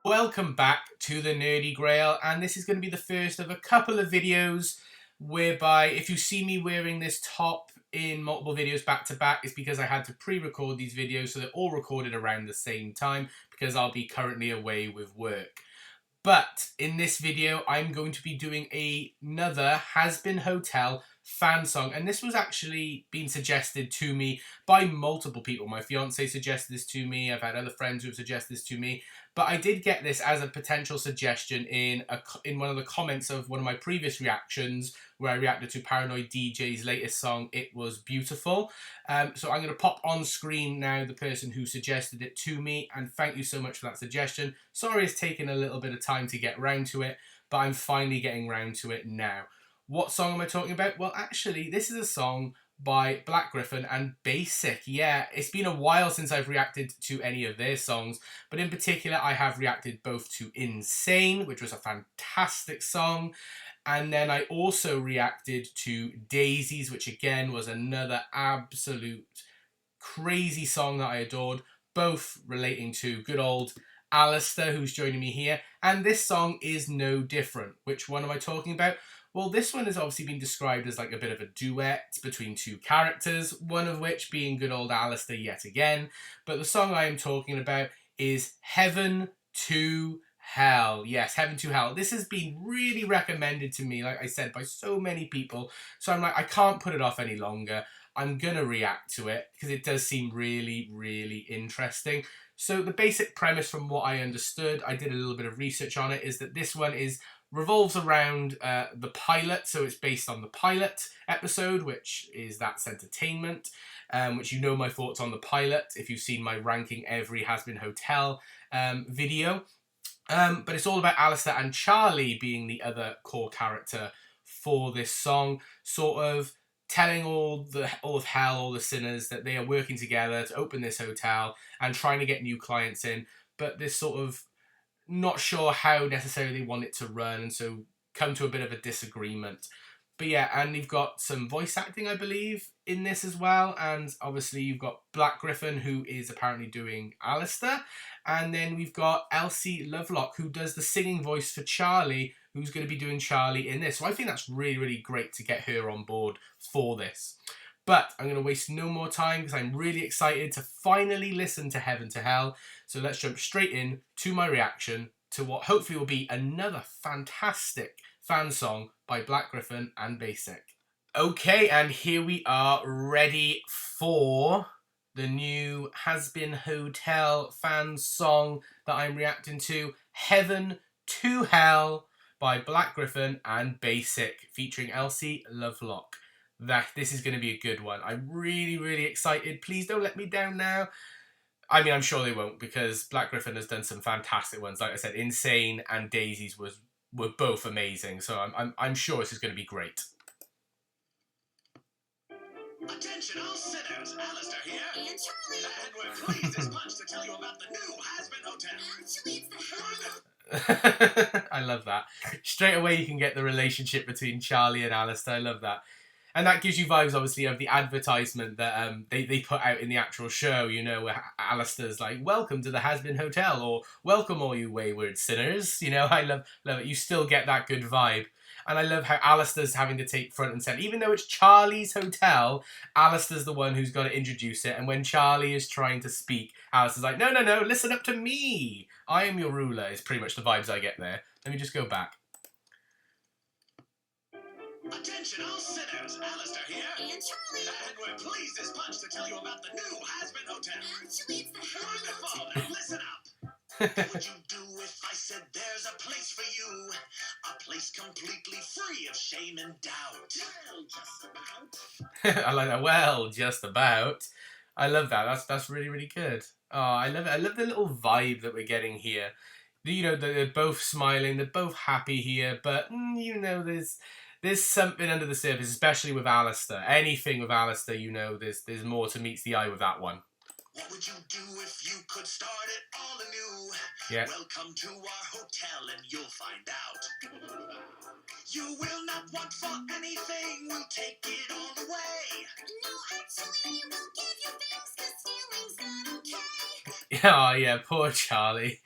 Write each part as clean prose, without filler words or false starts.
Welcome back to the Nerdy Grail, and this is going to be the first of a couple of videos whereby if you see me wearing this top in multiple videos back to back, it's because I had to pre-record these videos so they're all recorded around the same time because I'll be currently away with work. But in this video, I'm going to be doing another Hazbin Hotel fan song. And this was actually being suggested to me by multiple people. My fiance suggested this to me. I've had other friends who have suggested this to me. But I did get this as a potential suggestion in one of the comments of one of my previous reactions where I reacted to Paranoid DJ's latest song, It Was Beautiful. So I'm going to pop on screen now the person who suggested it to me, and thank you so much for that suggestion. Sorry it's taken a little bit of time to get round to it, but I'm finally getting round to it now. What song am I talking about? Well, actually, this is a song by Black Gryph0n Baasik. Yeah, it's been a while since I've reacted to any of their songs, but in particular, I have reacted both to Insane, which was a fantastic song, and then I also reacted to Daisies, which again was another absolute crazy song that I adored, both relating to good old Alistair, who's joining me here. And this song is no different. Which one am I talking about? Well, this one has obviously been described as like a bit of a duet between two characters, one of which being good old Alistair yet again. But the song I am talking about is Heaven to Hell. Yes, Heaven to Hell. This has been really recommended to me, like I said, by so many people. So I'm like, I can't put it off any longer. I'm going to react to it because it does seem really, really interesting. So the basic premise from what I understood, I did a little bit of research on it, is that this one revolves around the pilot. So it's based on the pilot episode, which is That's Entertainment, which you know my thoughts on the pilot if you've seen my ranking every Hazbin Hotel video. But it's all about Alistair and Charlie being the other core character for this song, sort of telling all of hell, all the sinners, that they are working together to open this hotel and trying to get new clients in, but this sort of not sure how necessarily they want it to run, and so come to a bit of a disagreement. But yeah, and you've got some voice acting, I believe, in this as well. And obviously you've got Black Gryph0n, who is apparently doing Alistair. And then we've got Elsie Lovelock, who does the singing voice for Charlie, who's going to be doing Charlie in this. So I think that's really, really great to get her on board for this. But I'm going to waste no more time because I'm really excited to finally listen to Heaven to Hell. So let's jump straight in to my reaction to what hopefully will be another fantastic fan song by Black Gryph0n Baasik. Okay, and here we are ready for the new Hazbin Hotel fan song that I'm reacting to, Heaven to Hell by Black Gryph0n Baasik, featuring Elsie Lovelock. This is going to be a good one. I'm really, really excited. Please don't let me down now. I mean, I'm sure they won't, because Black Gryph0n has done some fantastic ones. Like I said, Insane and Daisies were both amazing. So I'm sure this is going to be great. Attention all sinners, Alistair here. And Charlie. And we're pleased as much to tell you about the new Hazbin Hotel. Actually, it's the I love that. Straight away you can get the relationship between Charlie and Alistair. I love that. And that gives you vibes, obviously, of the advertisement that they put out in the actual show, you know, where Alistair's like, welcome to the Hazbin Hotel, or welcome all you wayward sinners. You know, I love it. You still get that good vibe. And I love how Alistair's having to take front and center. Even though it's Charlie's hotel, Alistair's the one who's got to introduce it. And when Charlie is trying to speak, Alistair's like, no, listen up to me. I am your ruler, is pretty much the vibes I get there. Let me just go back. Attention all sinners, Alistair here. And Charlie. And we're pleased as much to tell you about the new Hazbin Hotel. Actually, it's the Wonderful. Now listen up. What would you do if I said there's a place for you? A place completely free of shame and doubt. Well, just about. I like that. Well, just about. I love that. That's really, really good. Oh, I love it. I love the little vibe that we're getting here. You know, they're both smiling. They're both happy here. But, you know, there's something under the surface, especially with Alistair. Anything with Alistair, you know, there's more to meets the eye with that one. What would you do if you could start it all anew? Yeah. Welcome to our hotel and you'll find out. You will not want for anything, we'll take it all away. No, actually, we'll give you things, 'cause stealing's not okay. Oh, yeah, poor Charlie.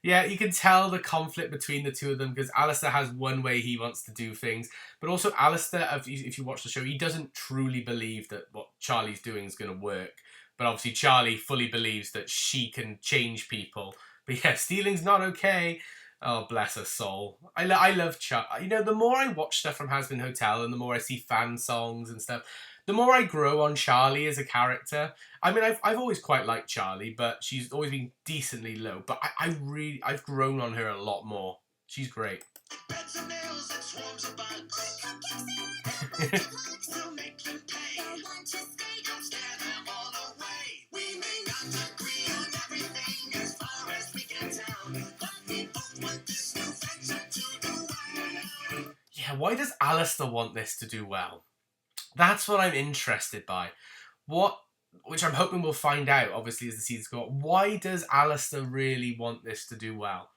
Yeah, you can tell the conflict between the two of them because Alistair has one way he wants to do things, but also Alistair, if you watch the show, he doesn't truly believe that what Charlie's doing is going to work. But obviously, Charlie fully believes that she can change people. But yeah, stealing's not okay. Oh, bless her soul. I love Charlie. You know, the more I watch stuff from Hazbin Hotel and the more I see fan songs and stuff, the more I grow on Charlie as a character. I mean, I've always quite liked Charlie, but she's always been decently low. But I've grown on her a lot more. She's great. Beds and nails and swarms of bugs. We'll make them pay. Don't scare them all away. We may not agree on everything as far as we can tell, but we both want this new venture to do well. Yeah, why does Alistair want this to do well? That's what I'm interested by. Which I'm hoping we'll find out, obviously, as the seasons go on. Why does Alistair really want this to do well?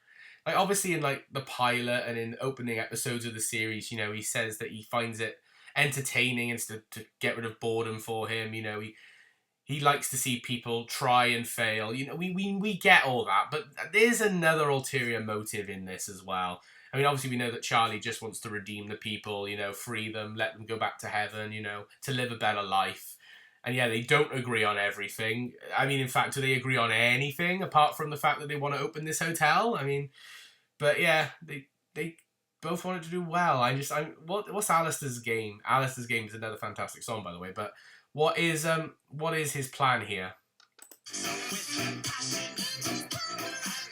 Like, obviously, in, like, the pilot and in opening episodes of the series, you know, he says that he finds it entertaining and to get rid of boredom for him. You know, he likes to see people try and fail. You know, we get all that, but there's another ulterior motive in this as well. I mean, obviously we know that Charlie just wants to redeem the people, you know, free them, let them go back to heaven, you know, to live a better life. And yeah, they don't agree on everything. I mean, in fact, do they agree on anything apart from the fact that they want to open this hotel? I mean, but yeah, they both want it to do well. What's Alistair's game? Alistair's game is another fantastic song, by the way. But what is his plan here? So with her passion and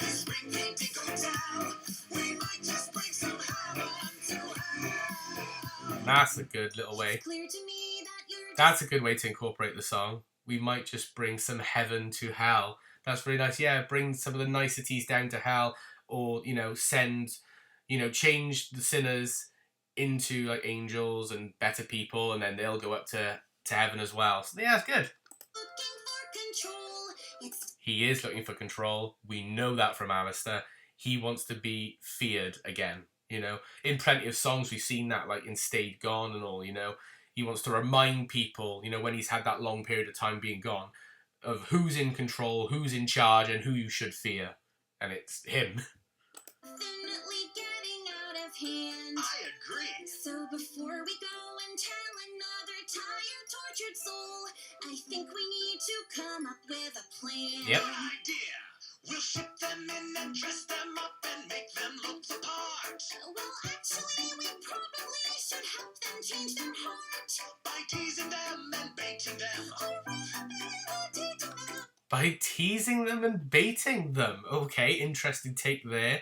this ring-a-dingle town, we might just bring some heaven to hell. That's a good little way. Clear to me that you're That's a good way to incorporate the song. We might just bring some heaven to hell. That's really nice. Yeah, bring some of the niceties down to hell, or, you know, change the sinners into like angels and better people, and then they'll go up to heaven as well. So yeah, it's good. looking for control. It's He is looking for control. We know that from Alistair. He wants to be feared again. You know, in plenty of songs we've seen that, like in Stayed Gone and all. You know, he wants to remind people, you know, when he's had that long period of time being gone, of who's in control, who's in charge, and who you should fear. And it's him. definitely getting out of hand. I agree. So before we go and tell another tired, tortured soul, I think we need to come up with a plan. Yep. Good idea. We'll ship them in and dress them up and make them look the part. Well, actually, we probably should help them change their heart. By teasing them and baiting them. Or rehabilitating them. By teasing them and baiting them. Okay, interesting take there.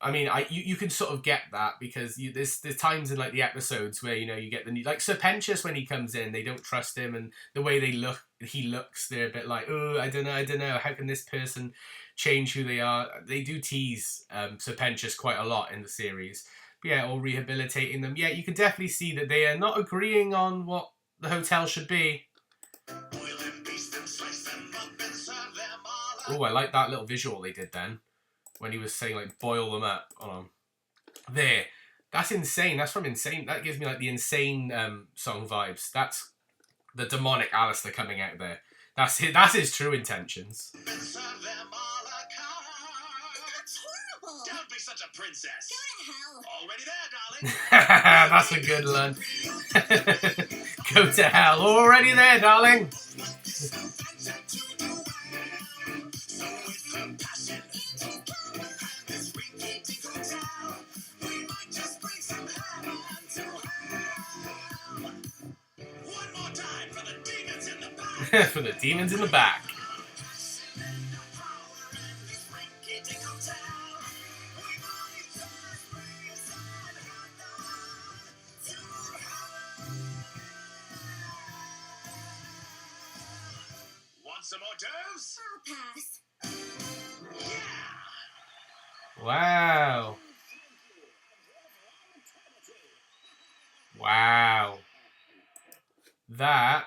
I mean, you can sort of get that because there's times in like the episodes where, you know, you get the like Sir Pentious when he comes in, they don't trust him, and the way he looks, they're a bit like, oh, I don't know, how can this person change who they are? They do tease Sir Pentious quite a lot in the series. But yeah, or rehabilitating them. Yeah, you can definitely see that they are not agreeing on what the hotel should be. Boil and baste them, slice them up and serve them all up. Oh, I like that little visual they did then. When he was saying, like, boil them up. Hold on. There. That's Insane. That's from Insane. That gives me, like, the Insane song vibes. That's the demonic Alistair coming out there. That's his true intentions. And serve them all a card. That's horrible. Don't be such a princess. Go to hell. Already there, darling. That's a good one. Go to hell. Already there, darling. For the demons in the back. Want some hors d'oeuvres? I'll pass. Yeah. Wow. Wow. That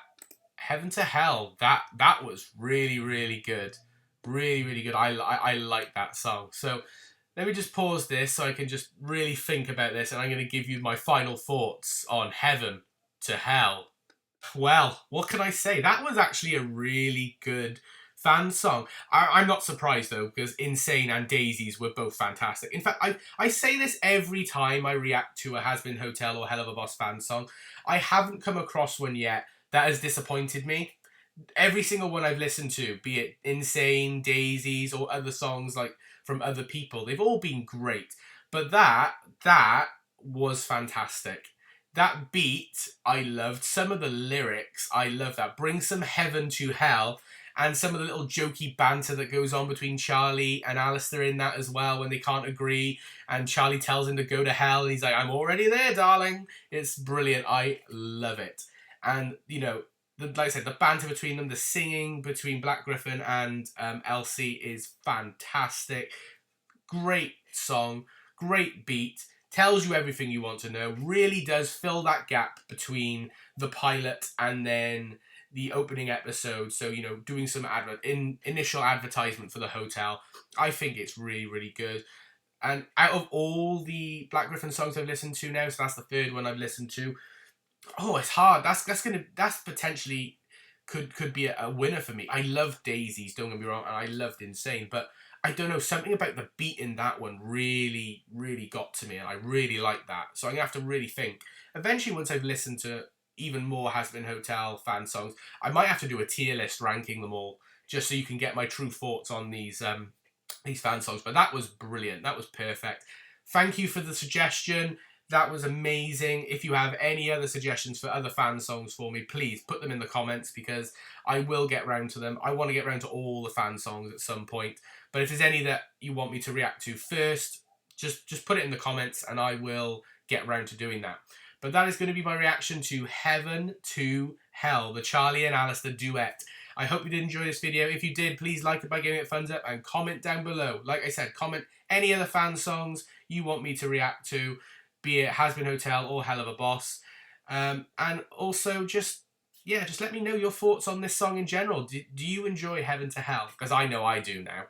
Heaven to Hell. That was really, really good. Really, really good. I like that song. So let me just pause this so I can just really think about this, and I'm going to give you my final thoughts on Heaven to Hell. Well, what can I say? That was actually a really good fan song. I'm not surprised though, because Insane and Daisies were both fantastic. In fact, I say this every time I react to a Hazbin Hotel or Hell of a Boss fan song. I haven't come across one yet that has disappointed me. Every single one I've listened to, be it Insane, Daisies, or other songs like from other people, they've all been great. But that was fantastic. That beat, I loved. Some of the lyrics, I love that. Bring some heaven to hell. And some of the little jokey banter that goes on between Charlie and Alistair in that as well when they can't agree. And Charlie tells him to go to hell. And he's like, I'm already there, darling. It's brilliant. I love it. And, you know, like I said, the banter between them, the singing between Black Gryph0n and Elsie is fantastic. Great song. Great beat. Tells you everything you want to know. Really does fill that gap between the pilot and then the opening episode. So, you know, doing some initial advertisement for the hotel. I think it's really, really good. And out of all the Black Gryph0n songs I've listened to now, so that's the third one I've listened to. Oh, it's hard. That's potentially could be a winner for me. I love Daisies, don't get me wrong, and I loved Insane, but I don't know, something about the beat in that one really, really got to me, and I really like that. So I'm going to have to really think. Eventually, once I've listened to even more Hazbin Hotel fan songs, I might have to do a tier list ranking them all, just so you can get my true thoughts on these fan songs. But that was brilliant. That was perfect. Thank you for the suggestion. That was amazing. If you have any other suggestions for other fan songs for me, please put them in the comments, because I will get round to them. I want to get round to all the fan songs at some point. But if there's any that you want me to react to first, just put it in the comments and I will get round to doing that. But that is going to be my reaction to Heaven to Hell, the Charlie and Alistair duet. I hope you did enjoy this video. If you did, please like it by giving it a thumbs up and comment down below. Like I said, comment any other fan songs you want me to react to, be it Hazbin Hotel or Hell of a Boss. And also just let me know your thoughts on this song in general. Do you enjoy Heaven to Hell? Because I know I do now.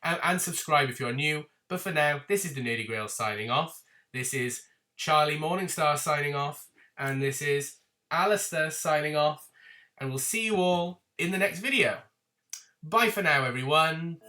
And subscribe if you're new. But for now, this is the Nerdy Grail signing off. This is Charlie Morningstar signing off. And this is Alistair signing off. And we'll see you all in the next video. Bye for now, everyone.